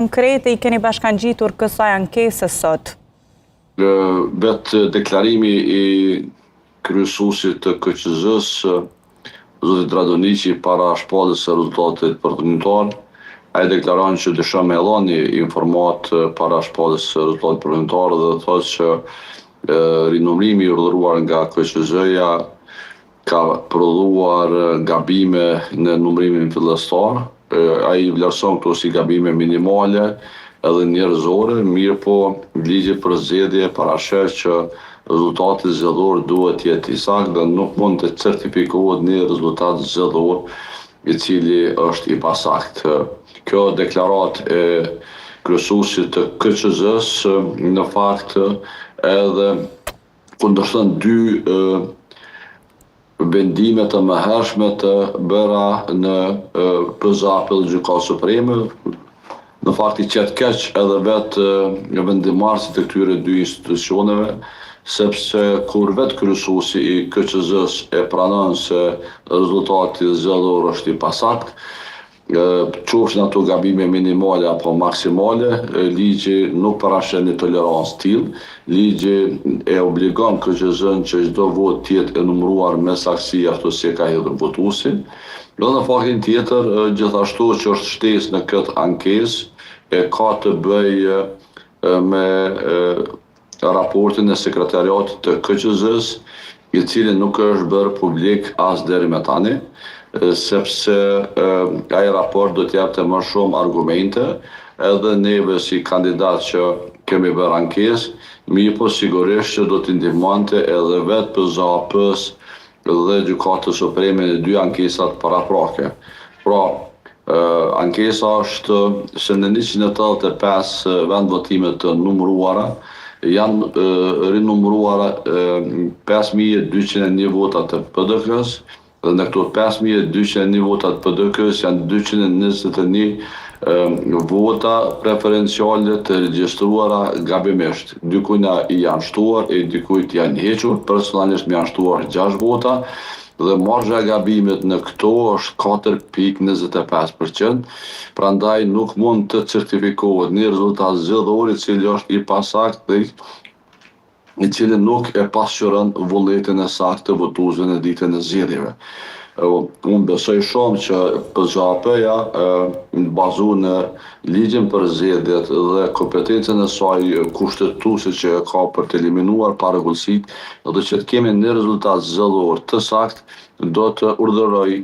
konkrete i keni bashkangjitur kësaj ankese sot? Vetë deklarimi i kryesuesit të KQZ-s, zotit Radoniqi, para shpalljes së rezultatit përfundimtar, ai deklaron që dëshon me dhënë një informat para shpalljes së rezultatit përfundimtar dhe thotë që rinumërimi i urdhëruar nga KQZ-ja ka prodhuar gabime në numërimin fillestar. Ai vlerëson këto si gabime minimale edhe njerëzore, mirë po ligji për zgjedhje parashef që rezultati zgjedhor duhet jetë i saktë dhe nuk mund të certifikohet një rezultat zgjedhor i cili është i pasaktë. Kjo deklarat e kryesuesit të KQZ-s në fakt edhe kundërshton dy vendime të mëhershme të bëra në PZ-ën e Gjykatës Supreme. Në fakt i qet keq edhe vetë vendimarrësit e këtyre dy institucioneve, sepse kur vetë kryesuesi i KQZ-s e pranon se rezultati zgjedhor është i pasakt, qofshin ato gabime minimale apo maksimale, ligji nuk parashën një tolerancë tillë. Ligji e obligon KQZ-n që çdo vot të jetë e numëruar me saktësi ashtu si e ka hedhur votuesi. Dhe në faktin tjetër, gjithashtu që është shtesë në këtë ankesë, e ka të bëjë me raportin e sekretariatit të KQZ-s, i cili nuk është bërë publik as deri me tani, sepse ai raport do të jepte më shumë argumente, edhe neve si kandidat që kemi bërë ankesë, mirë po sigurisht që do t'i ndihmonte edhe vetë PZ-s dhe Gjykatës Supreme në dy ankesat paraprake. Pra, ankesa është se në 185 vendvotime të numëruara, janë rinumëruara 5201 vota të PDK-s, dhe në këto 5201 vota të PDK-s janë 221 vota preferenciale të regjistruara gabimisht. Dikujt i janë shtuar e dikujt janë hequr. Personalisht më janë shtuar 6 vota dhe marzha e gabimit në këto është 4.25%. Prandaj nuk mund të certifikohet një rezultat zgjedhor i cili është i pasaktë dhe i cili nuk e pasqyron vullnetin e saktë të votuesve në ditën e zgjedhjeve. Unë besoj shumë që PZ-ja, bazuar në ligjin për zgjedhjet dhe kompetencën e saj kushtetuese që ka për të eliminuar parregullsitë, dhe që të kemi një rezultat zgjedhor të saktë, do të urdhëroj